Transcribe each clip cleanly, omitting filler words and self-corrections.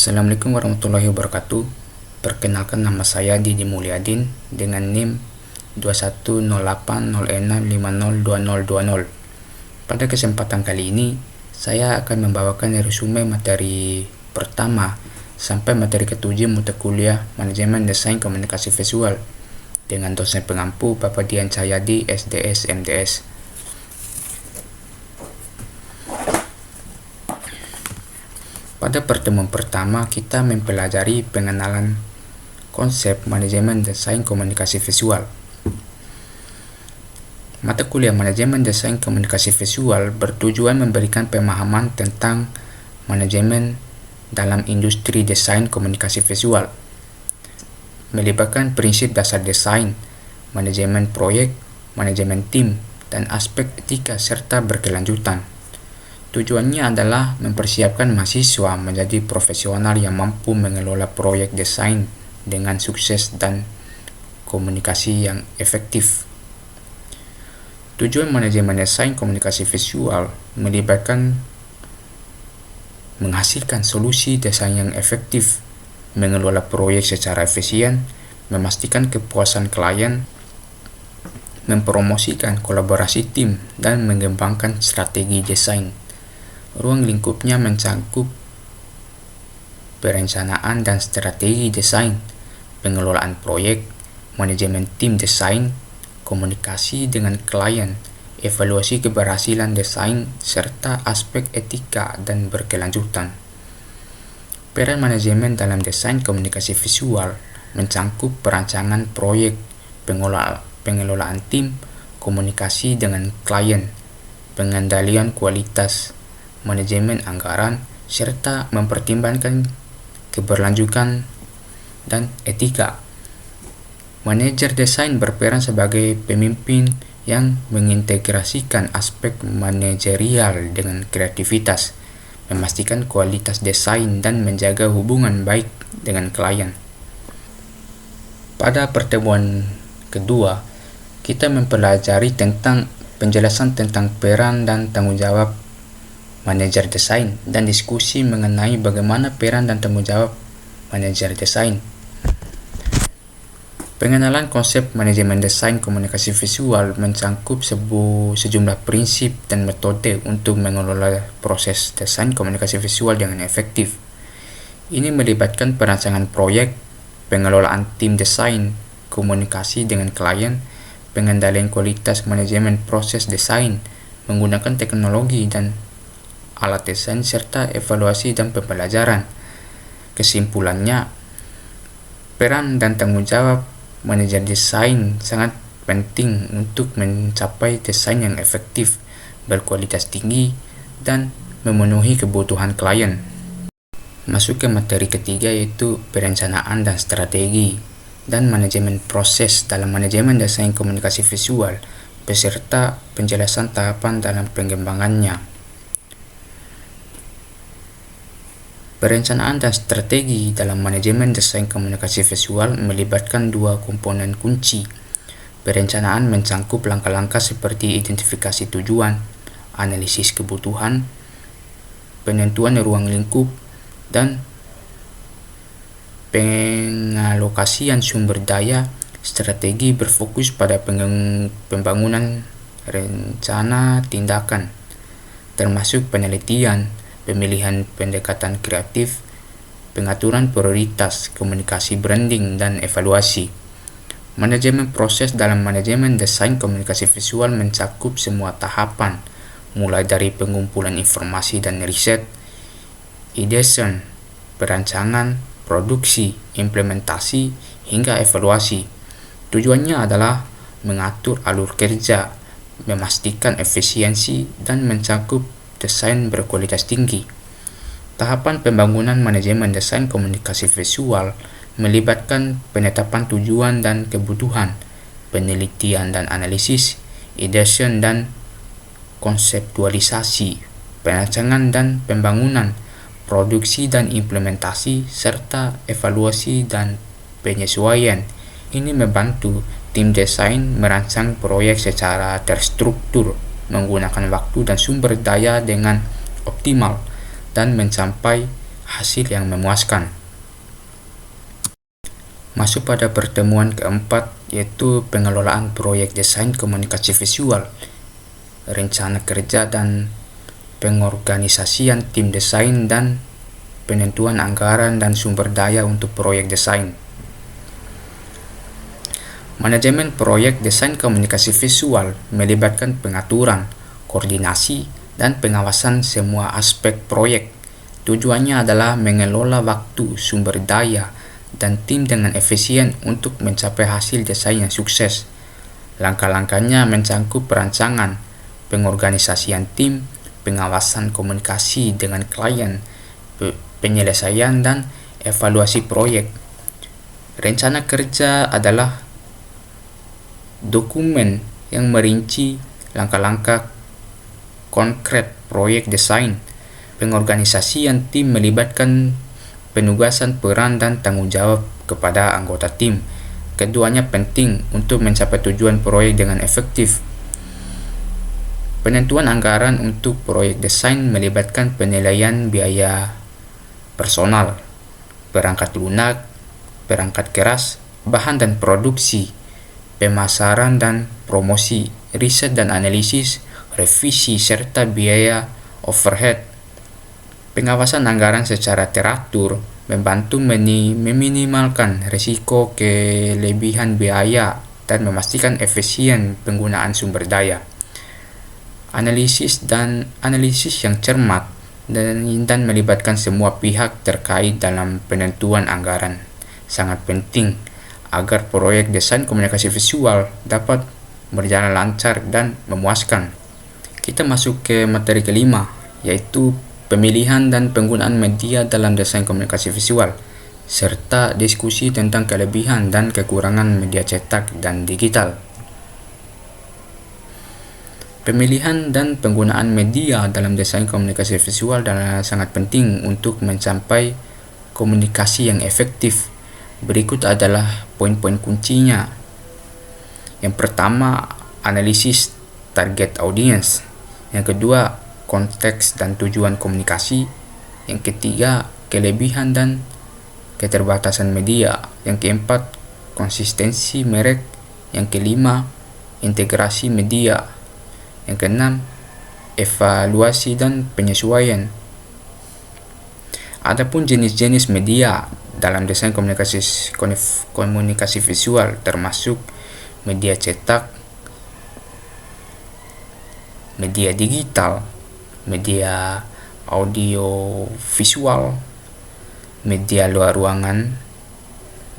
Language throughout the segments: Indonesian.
Assalamualaikum warahmatullahi wabarakatuh. Perkenalkan, nama saya Didi Mulyadin dengan NIM 210806502020. Pada kesempatan kali ini, saya akan membawakan resume materi pertama sampai materi ketujuh mata kuliah Manajemen Desain Komunikasi Visual dengan dosen pengampu Bapak Dian Cahyadi, SDS, MDS. Pada pertemuan pertama, kita mempelajari pengenalan konsep manajemen desain komunikasi visual. Mata kuliah manajemen desain komunikasi visual bertujuan memberikan pemahaman tentang manajemen dalam industri desain komunikasi visual, melibatkan prinsip dasar desain, manajemen proyek, manajemen tim, dan aspek etika serta berkelanjutan. Tujuannya adalah mempersiapkan mahasiswa menjadi profesional yang mampu mengelola proyek desain dengan sukses dan komunikasi yang efektif. Tujuan manajemen desain komunikasi visual melibatkan menghasilkan solusi desain yang efektif, mengelola proyek secara efisien, memastikan kepuasan klien, mempromosikan kolaborasi tim, dan mengembangkan strategi desain. Ruang lingkupnya mencakup perencanaan dan strategi desain, pengelolaan proyek, manajemen tim desain, komunikasi dengan klien, evaluasi keberhasilan desain, serta aspek etika dan berkelanjutan. Peran manajemen dalam desain komunikasi visual mencakup perancangan proyek, pengelolaan tim, komunikasi dengan klien, pengendalian kualitas, manajemen anggaran, serta mempertimbangkan keberlanjutan dan etika. Manajer desain berperan sebagai pemimpin yang mengintegrasikan aspek manajerial dengan kreativitas, memastikan kualitas desain, dan menjaga hubungan baik dengan klien. Pada pertemuan kedua, kita mempelajari tentang penjelasan tentang peran dan tanggung jawab manajer desain dan diskusi mengenai bagaimana peran dan tanggung jawab manajer desain. Pengenalan konsep manajemen desain komunikasi visual mencakup sejumlah prinsip dan metode untuk mengelola proses desain komunikasi visual dengan efektif. Ini melibatkan perancangan proyek, pengelolaan tim desain, komunikasi dengan klien, pengendalian kualitas, manajemen proses desain, menggunakan teknologi dan alat desain, serta evaluasi dan pembelajaran. Kesimpulannya, peran dan tanggung jawab manajer desain sangat penting untuk mencapai desain yang efektif, berkualitas tinggi, dan memenuhi kebutuhan klien. Masuk ke materi ketiga, yaitu perencanaan dan strategi dan manajemen proses dalam manajemen desain komunikasi visual, beserta penjelasan tahapan dalam pengembangannya. Perencanaan dan strategi dalam manajemen desain komunikasi visual melibatkan dua komponen kunci. Perencanaan mencakup langkah-langkah seperti identifikasi tujuan, analisis kebutuhan, penentuan ruang lingkup, dan pengalokasian sumber daya. Strategi berfokus pada pembangunan rencana tindakan, termasuk penelitian, pemilihan pendekatan kreatif, pengaturan prioritas, komunikasi branding, dan evaluasi. Manajemen proses dalam manajemen desain komunikasi visual mencakup semua tahapan, mulai dari pengumpulan informasi dan riset, ideation, perancangan, produksi, implementasi, hingga evaluasi. Tujuannya adalah mengatur alur kerja, memastikan efisiensi, dan mencakup desain berkualitas tinggi. Tahapan pembangunan manajemen desain komunikasi visual melibatkan penetapan tujuan dan kebutuhan, penelitian dan analisis, ideation dan konseptualisasi, perancangan dan pembangunan, produksi dan implementasi, serta evaluasi dan penyesuaian. Ini membantu tim desain merancang proyek secara terstruktur, menggunakan waktu dan sumber daya dengan optimal, dan mencapai hasil yang memuaskan. Masuk pada pertemuan keempat, yaitu pengelolaan proyek desain komunikasi visual, rencana kerja dan pengorganisasian tim desain, dan penentuan anggaran dan sumber daya untuk proyek desain. Manajemen proyek desain komunikasi visual melibatkan pengaturan, koordinasi, dan pengawasan semua aspek proyek. Tujuannya adalah mengelola waktu, sumber daya, dan tim dengan efisien untuk mencapai hasil desain yang sukses. Langkah-langkahnya mencakup perancangan, pengorganisasian tim, pengawasan komunikasi dengan klien, penyelesaian, dan evaluasi proyek. Rencana kerja adalah dokumen yang merinci langkah-langkah konkret proyek desain. Pengorganisasian tim melibatkan penugasan peran dan tanggung jawab kepada anggota tim. Keduanya penting untuk mencapai tujuan proyek dengan efektif. Penentuan anggaran untuk proyek desain melibatkan penilaian biaya personal, perangkat lunak, perangkat keras, bahan dan produksi, pemasaran dan promosi, riset dan analisis, revisi, serta biaya overhead. Pengawasan anggaran secara teratur membantu meminimalkan risiko kelebihan biaya dan memastikan efisien penggunaan sumber daya. Analisis yang cermat dan melibatkan semua pihak terkait dalam penentuan anggaran sangat penting agar proyek desain komunikasi visual dapat berjalan lancar dan memuaskan. Kita masuk ke materi kelima, yaitu pemilihan dan penggunaan media dalam desain komunikasi visual, serta diskusi tentang kelebihan dan kekurangan media cetak dan digital. Pemilihan dan penggunaan media dalam desain komunikasi visual adalah sangat penting untuk mencapai komunikasi yang efektif. Berikut adalah poin-poin kuncinya. Yang pertama, analisis target audience. Yang kedua, konteks dan tujuan komunikasi. Yang ketiga, kelebihan dan keterbatasan media. Yang keempat, konsistensi merek. Yang kelima, integrasi media. Yang keenam, evaluasi dan penyesuaian. Adapun jenis-jenis media dalam desain komunikasi visual termasuk media cetak, media digital, media audio visual, media luar ruangan,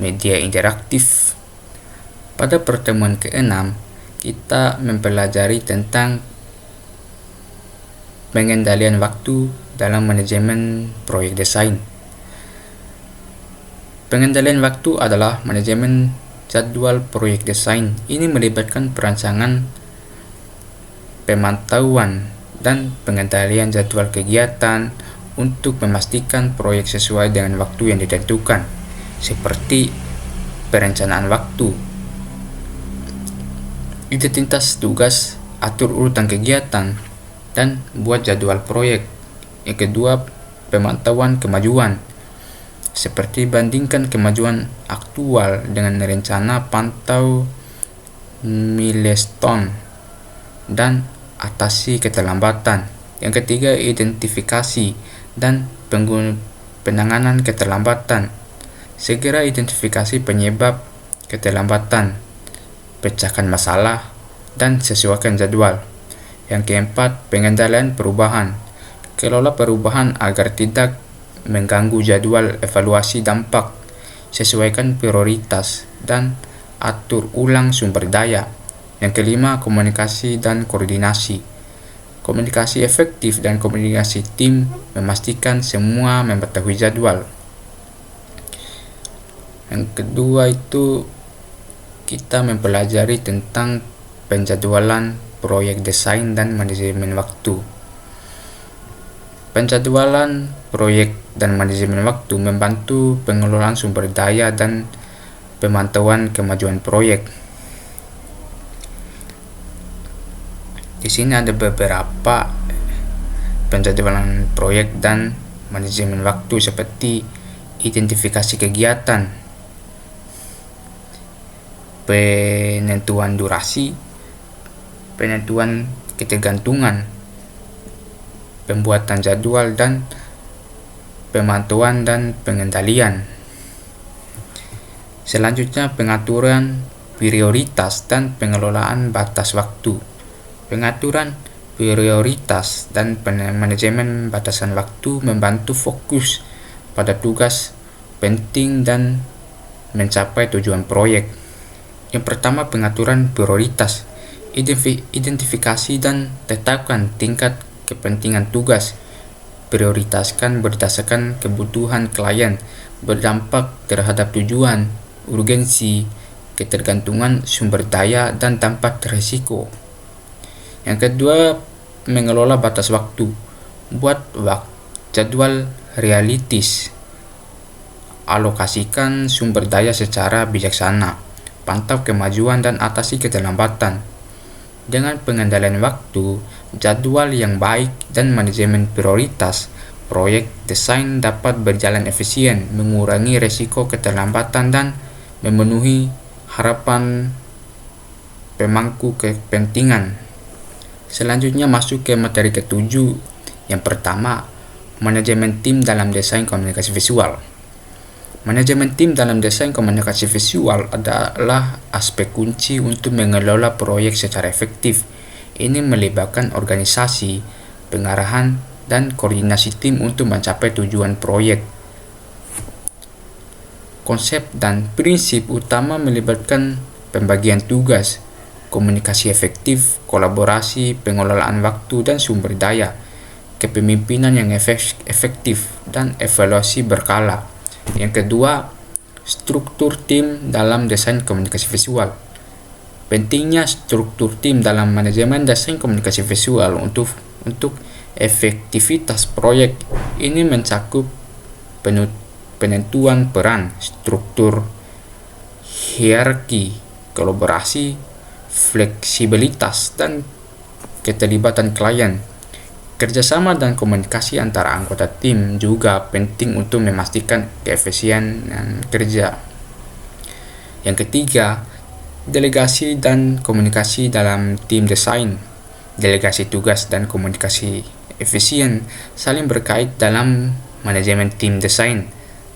media interaktif. Pada pertemuan ke-6, kita mempelajari tentang pengendalian waktu dalam manajemen proyek desain. Pengendalian waktu adalah manajemen jadwal proyek desain. Ini melibatkan perancangan, pemantauan, dan pengendalian jadwal kegiatan untuk memastikan proyek sesuai dengan waktu yang ditentukan, seperti perencanaan waktu, identitas tugas, atur urutan kegiatan, dan buat jadwal proyek. Yang kedua, pemantauan kemajuan, seperti bandingkan kemajuan aktual dengan rencana, pantau milestone, dan atasi keterlambatan. Yang ketiga, identifikasi dan penanganan keterlambatan. Segera identifikasi penyebab keterlambatan, pecahkan masalah, dan sesuaikan jadwal. Yang keempat, pengendalian perubahan. Kelola perubahan agar tidak mengganggu jadwal evaluasi dampak. Sesuaikan prioritas dan atur ulang sumber daya. Yang kelima, komunikasi dan koordinasi. Komunikasi efektif dan komunikasi tim memastikan semua mengetahui jadwal. Yang kedua itu kita mempelajari tentang penjadwalan proyek desain dan manajemen waktu. Penjadwalan proyek dan manajemen waktu membantu pengelolaan sumber daya dan pemantauan kemajuan proyek. Di sini ada beberapa penjadwalan proyek dan manajemen waktu seperti identifikasi kegiatan, penentuan durasi, penentuan ketergantungan, pembuatan jadwal, dan pemantauan dan pengendalian. Selanjutnya, pengaturan prioritas dan pengelolaan batas waktu. Pengaturan prioritas dan manajemen batasan waktu membantu fokus pada tugas penting dan mencapai tujuan proyek. Yang pertama, pengaturan prioritas. Identifikasi dan tetapkan tingkat kepentingan tugas. Prioritaskan berdasarkan kebutuhan klien, berdampak terhadap tujuan, urgensi, ketergantungan sumber daya, dan dampak risiko. Yang kedua, mengelola batas waktu. Buat jadwal realistis. Alokasikan sumber daya secara bijaksana. Pantau kemajuan dan atasi keterlambatan. Dengan pengendalian waktu, jadwal yang baik, dan manajemen prioritas, proyek desain dapat berjalan efisien, mengurangi risiko keterlambatan, dan memenuhi harapan pemangku kepentingan. Selanjutnya masuk ke materi ketujuh. Yang pertama, manajemen tim dalam desain komunikasi visual. Manajemen tim dalam desain komunikasi visual adalah aspek kunci untuk mengelola proyek secara efektif. Ini melibatkan organisasi, pengarahan, dan koordinasi tim untuk mencapai tujuan proyek. Konsep dan prinsip utama melibatkan pembagian tugas, komunikasi efektif, kolaborasi, pengelolaan waktu dan sumber daya, kepemimpinan yang efektif, dan evaluasi berkala. Yang kedua, struktur tim dalam desain komunikasi visual. Pentingnya struktur tim dalam manajemen desain komunikasi visual untuk efektivitas proyek. Ini mencakup penentuan peran, struktur, hierarki, kolaborasi, fleksibilitas, dan keterlibatan klien. Kerjasama dan komunikasi antara anggota tim juga penting untuk memastikan keefisiensian kerja. Yang ketiga, delegasi dan komunikasi dalam tim desain. Delegasi tugas dan komunikasi efisien saling berkait dalam manajemen tim desain.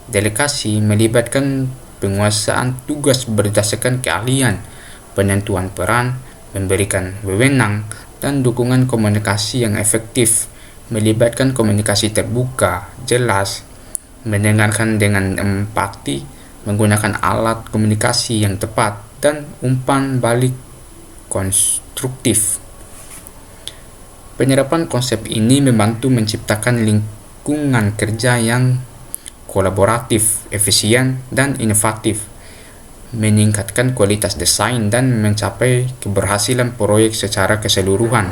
Delegasi melibatkan penguasaan tugas berdasarkan keahlian, penentuan peran, memberikan wewenang, dan dukungan komunikasi yang efektif, melibatkan komunikasi terbuka, jelas, mendengarkan dengan empati, menggunakan alat komunikasi yang tepat, dan umpan balik konstruktif. Penerapan konsep ini membantu menciptakan lingkungan kerja yang kolaboratif, efisien, dan inovatif, meningkatkan kualitas desain, dan mencapai keberhasilan proyek secara keseluruhan.